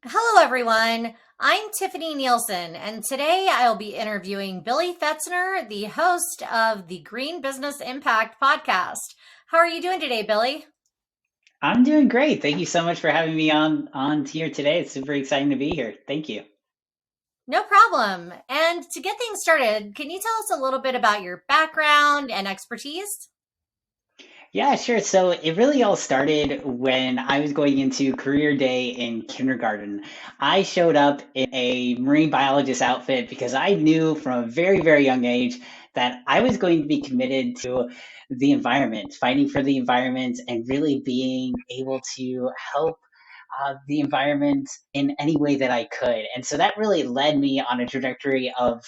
Hello, everyone. I'm Tiffani Neilson, and today I'll be interviewing Billy Fetzner, the host of the Green Business Impact podcast. How are you doing today, Billy? I'm doing great. Thank you so much for having me on here today. It's super exciting to be here. Thank you. No problem. And to get things started, can you tell us a little bit about your background and expertise? Yeah, sure. So it really all started when I was going into career day in kindergarten. I showed up in a marine biologist outfit because I knew from a very, very young age that I was going to be committed to the environment, fighting for the environment, and really being able to help the environment in any way that I could. And so that really led me on a trajectory of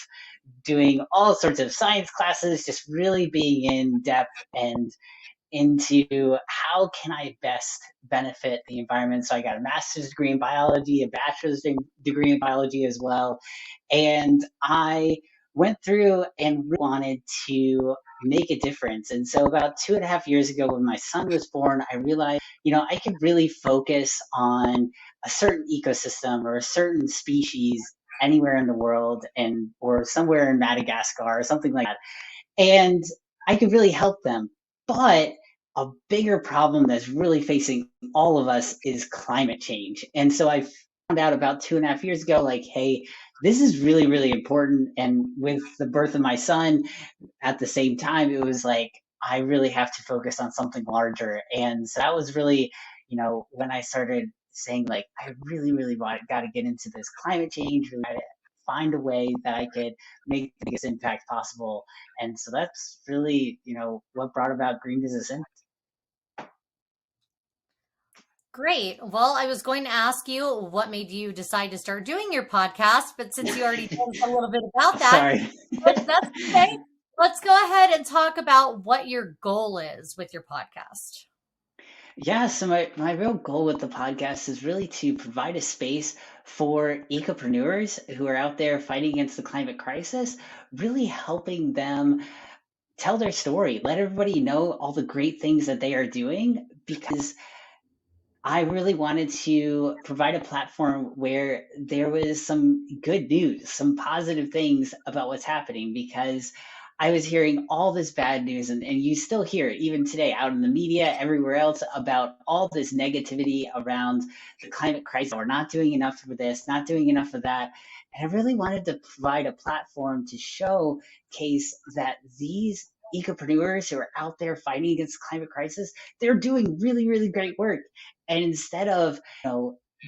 doing all sorts of science classes, just really being in depth and into how can I best benefit the environment. So I got a master's degree in biology, a bachelor's degree in biology as well. And I went through and really wanted to make a difference. And so about 2.5 years ago, when my son was born, I realized, I could really focus on a certain ecosystem or a certain species anywhere in the world and or somewhere in Madagascar or something like that. And I could really help them. But a bigger problem that's really facing all of us is climate change. And so I found out about 2.5 years ago, like, hey, this is really, really important. And with the birth of my son at the same time, it was like, I really have to focus on something larger. And so that was really, when I started saying, like, I really, really got to get into this climate change, really gotta find a way that I could make the biggest impact possible. And so that's really, what brought about Green Business Impact. Great. Well, I was going to ask you what made you decide to start doing your podcast, but since you already told us a little bit about that, Sorry. that's okay. Let's go ahead and talk about what your goal is with your podcast. Yeah, so my real goal with the podcast is really to provide a space for ecopreneurs who are out there fighting against the climate crisis, really helping them tell their story, let everybody know all the great things that they are doing, because I really wanted to provide a platform where there was some good news, some positive things about what's happening, because I was hearing all this bad news, and you still hear it even today out in the media, everywhere else, about all this negativity around the climate crisis. We're not doing enough for this, not doing enough for that. And I really wanted to provide a platform to showcase that these ecopreneurs who are out there fighting against the climate crisis, they're doing really, really great work. And instead of,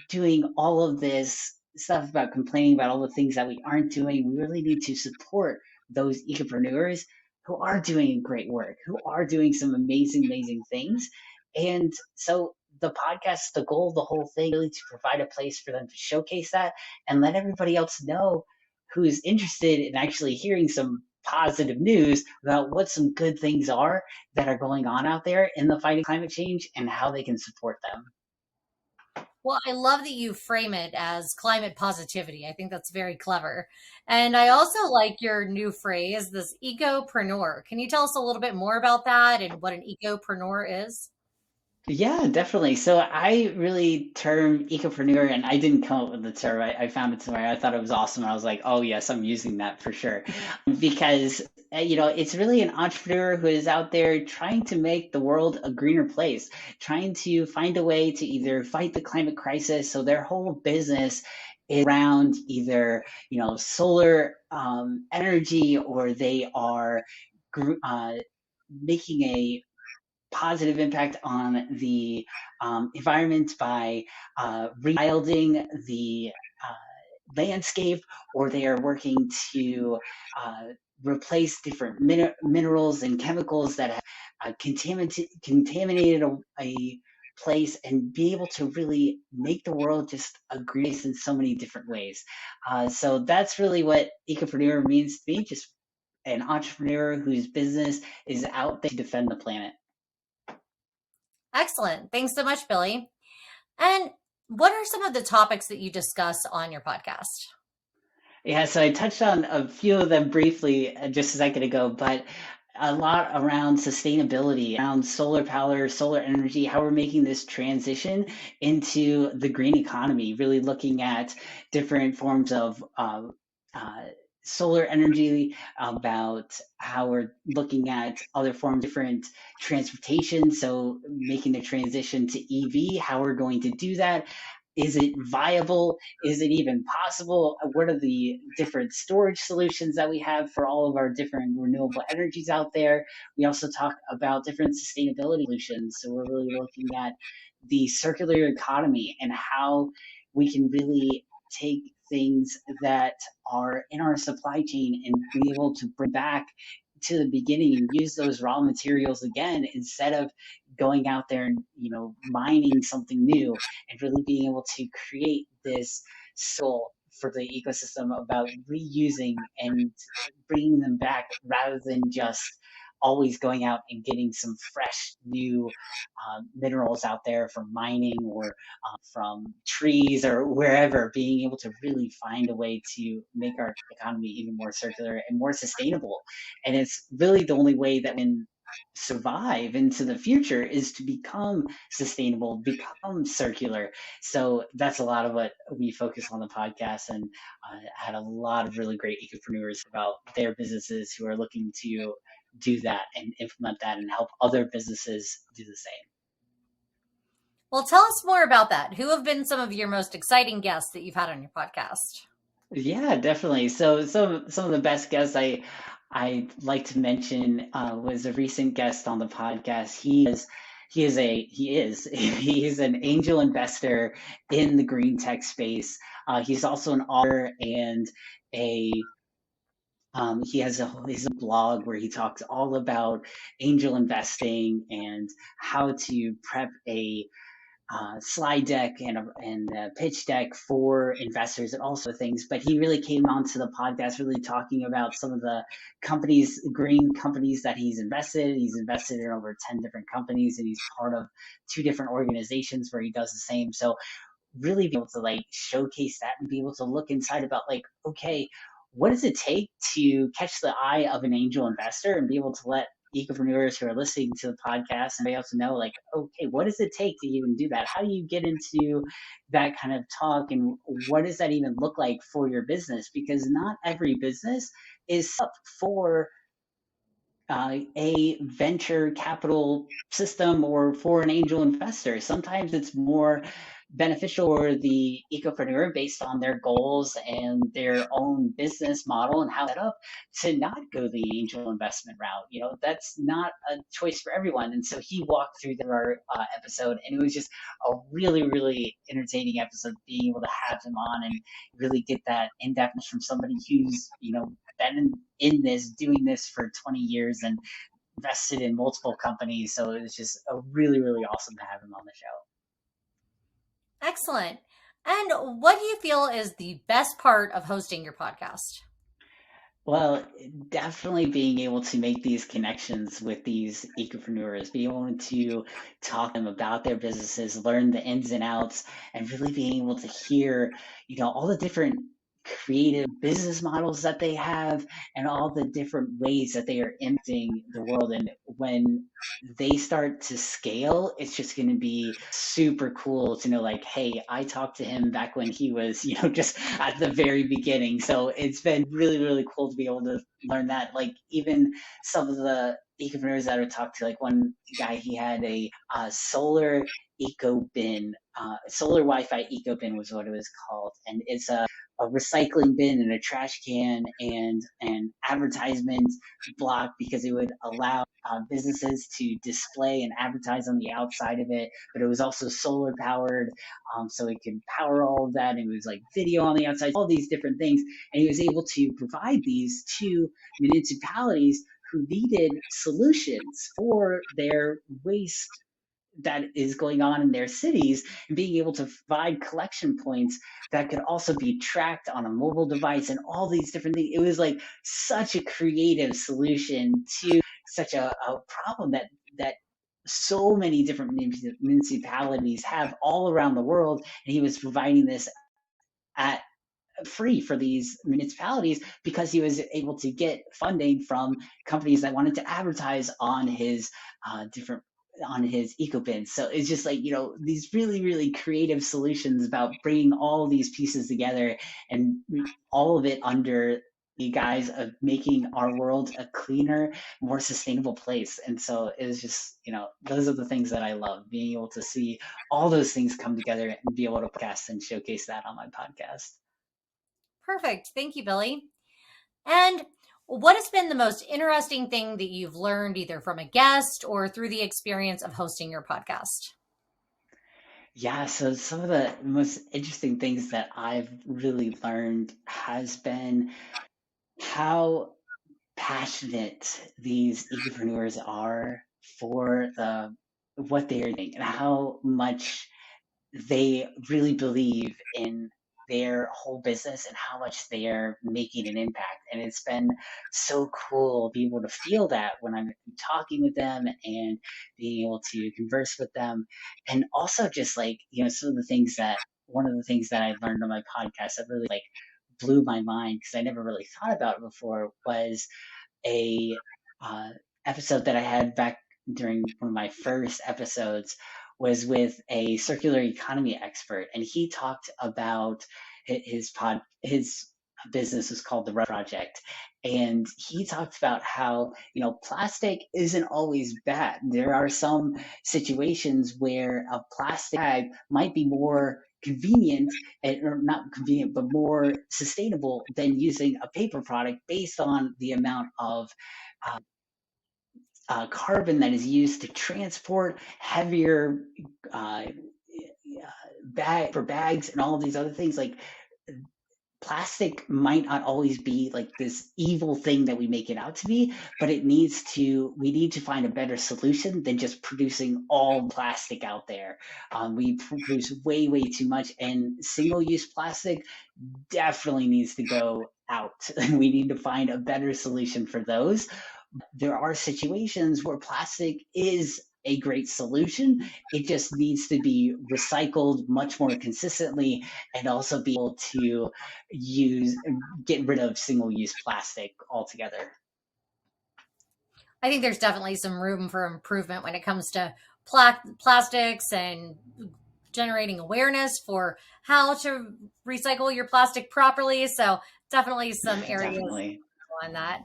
doing all of this stuff about complaining about all the things that we aren't doing, we really need to support those ecopreneurs who are doing great work, who are doing some amazing, amazing things. And so the podcast, the goal, the whole thing, really to provide a place for them to showcase that and let everybody else know who's interested in actually hearing some positive news about what some good things are that are going on out there in the fight of climate change and how they can support them. Well, I love that you frame it as climate positivity. I think that's very clever. And I also like your new phrase, this ecopreneur. Can you tell us a little bit more about that and what an ecopreneur is? Yeah, definitely. So I really term ecopreneur, and I didn't come up with the term. I found it somewhere. I thought it was awesome. I was like, oh, yes, I'm using that for sure. Because, it's really an entrepreneur who is out there trying to make the world a greener place, trying to find a way to either fight the climate crisis. So their whole business is around either, solar energy, or they are making a positive impact on the environment by rewilding the landscape, or they are working to uh, replace different minerals and chemicals that have contaminated a place, and be able to really make the world just a green place in so many different ways. So that's really what ecopreneur means to me, just an entrepreneur whose business is out there to defend the planet. Excellent. Thanks so much, Billy. And what are some of the topics that you discuss on your podcast? Yeah, so I touched on a few of them briefly just a second ago, but a lot around sustainability, around solar power, solar energy, how we're making this transition into the green economy, really looking at different forms of uh, solar energy, about how we're looking at other forms, different transportation. So making the transition to EV, how we're going to do that. Is it viable? Is it even possible? What are the different storage solutions that we have for all of our different renewable energies out there? We also talk about different sustainability solutions. So we're really looking at the circular economy and how we can really take things that are in our supply chain and be able to bring back to the beginning and use those raw materials again instead of going out there and mining something new, and really being able to create this soul for the ecosystem about reusing and bringing them back rather than just always going out and getting some fresh new minerals out there from mining or from trees or wherever, being able to really find a way to make our economy even more circular and more sustainable. And it's really the only way that we can survive into the future is to become sustainable, become circular. So that's a lot of what we focus on the podcast, and had a lot of really great ecopreneurs about their businesses who are looking to do that and implement that and help other businesses do the same. Well, tell us more about that. Who have been some of your most exciting guests that you've had on your podcast? Yeah, definitely. So some of the best guests I like to mention was a recent guest on the podcast. He's an angel investor in the green tech space. He's also an author and a he has a blog where he talks all about angel investing and how to prep a slide deck and a pitch deck for investors and also things. But he really came onto the podcast really talking about some of the companies, green companies that he's invested in. He's invested in over 10 different companies, and he's part of two different organizations where he does the same. So really be able to like showcase that and be able to look inside about like, okay, what does it take to catch the eye of an angel investor and be able to let ecopreneurs who are listening to the podcast and be able to know like, okay, what does it take to even do that? How do you get into that kind of talk, and what does that even look like for your business? Because not every business is up for a venture capital system or for an angel investor. Sometimes it's more beneficial for the ecopreneur based on their goals and their own business model and how set up to not go the angel investment route. That's not a choice for everyone. And so he walked through our episode, and it was just a really, really entertaining episode, being able to have him on and really get that in depth from somebody who's, been in this, doing this for 20 years and invested in multiple companies. So it was just a really, really awesome to have him on the show. Excellent. And what do you feel is the best part of hosting your podcast? Well, definitely being able to make these connections with these ecopreneurs, being able to talk to them about their businesses, learn the ins and outs, and really being able to hear, all the different creative business models that they have and all the different ways that they are impacting the world. And when they start to scale, it's just going to be super cool to know, like, hey, I talked to him back when he was, just at the very beginning. So it's been really, really cool to be able to learn that. Like, even some of the ecopreneurs that I talked to, like one guy, he had a solar eco bin, solar Wi-Fi eco bin was what it was called, and it's a recycling bin and a trash can and an advertisement block because it would allow businesses to display and advertise on the outside of it, but it was also solar powered, so it could power all of that. And it was like video on the outside, all these different things, and he was able to provide these to municipalities who needed solutions for their waste that is going on in their cities, and being able to provide collection points that could also be tracked on a mobile device and all these different things. It was like such a creative solution to such a problem that so many different municipalities have all around the world, and he was providing this at free for these municipalities because he was able to get funding from companies that wanted to advertise on his different on his eco bins. So it's just like, these really, really creative solutions about bringing all these pieces together and all of it under the guise of making our world a cleaner, more sustainable place. And so it was just, those are the things that I love, being able to see all those things come together and be able to podcast and showcase that on my podcast. Perfect. Thank you, Billy. And what has been the most interesting thing that you've learned either from a guest or through the experience of hosting your podcast? Yeah, so some of the most interesting things that I've really learned has been how passionate these entrepreneurs are for what they are doing and how much they really believe in their whole business and how much they are making an impact. And it's been so cool to be able to feel that when I'm talking with them and being able to converse with them. And also just like, some of the things that one of the things that I learned on my podcast that really like blew my mind because I never really thought about it before was a uh, episode that I had back during one of my first episodes was with a circular economy expert, and he talked about his business is called the Project, and he talked about how plastic isn't always bad. There are some situations where a plastic bag might be more convenient or not convenient, but more sustainable than using a paper product based on the amount of uh, carbon that is used to transport heavier uh, bags and all of these other things. Like plastic might not always be like this evil thing that we make it out to be, but we need to find a better solution than just producing all plastic out there. We produce way, way too much, and single use plastic definitely needs to go out. We need to find a better solution for those. There are situations where plastic is a great solution. It just needs to be recycled much more consistently and also be able to use get rid of single use plastic altogether. I think there's definitely some room for improvement when it comes to plastics and generating awareness for how to recycle your plastic properly. So, definitely some areas Definitely. on that.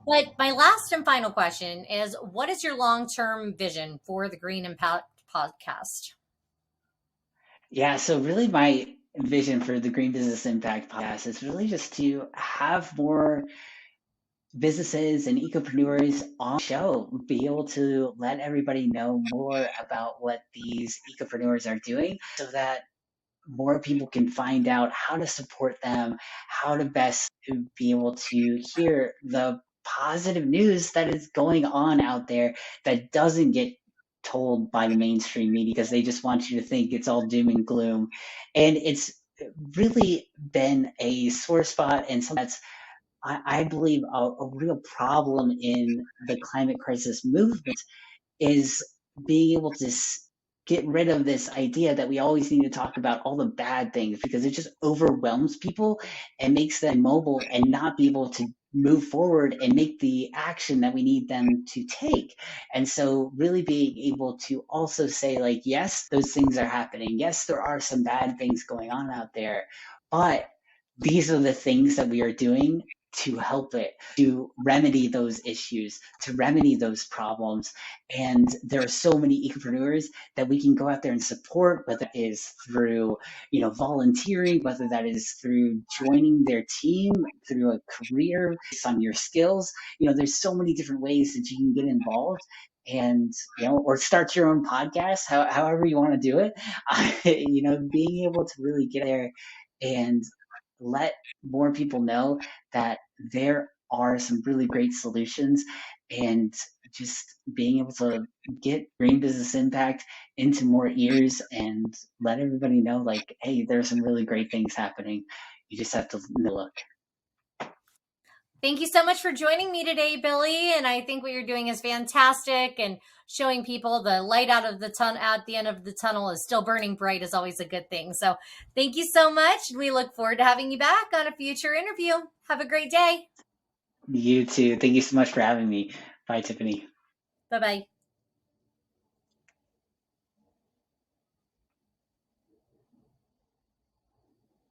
But my last and final question is what is your long term vision for the Green Impact podcast? Yeah, so really my vision for the Green Business Impact podcast is really just to have more businesses and ecopreneurs on the show, be able to let everybody know more about what these ecopreneurs are doing so that more people can find out how to support them, how to best be able to hear the positive news that is going on out there that doesn't get told by the mainstream media because they just want you to think it's all doom and gloom. And it's really been a sore spot and something that's I believe a real problem in the climate crisis movement is being able to get rid of this idea that we always need to talk about all the bad things because it just overwhelms people and makes them mobile and not be able to move forward and make the action that we need them to take. And so really being able to also say like, yes, those things are happening. Yes, there are some bad things going on out there, but these are the things that we are doing to help it, to remedy those issues, to remedy those problems. And there are so many ecopreneurs that we can go out there and support, whether it is through, volunteering, whether that is through joining their team, through a career based on your skills. There's so many different ways that you can get involved and or start your own podcast, however you want to do it. Being able to really get there and let more people know that there are some really great solutions and just being able to get green business impact into more ears and let everybody know like, hey, there's some really great things happening. You just have to look. Thank you so much for joining me today, Billy. And I think what you're doing is fantastic. And showing people the light out of the tunnel at the end of the tunnel is still burning bright is always a good thing. So thank you so much. We look forward to having you back on a future interview. Have a great day. You too. Thank you so much for having me. Bye, Tiffany. Bye bye.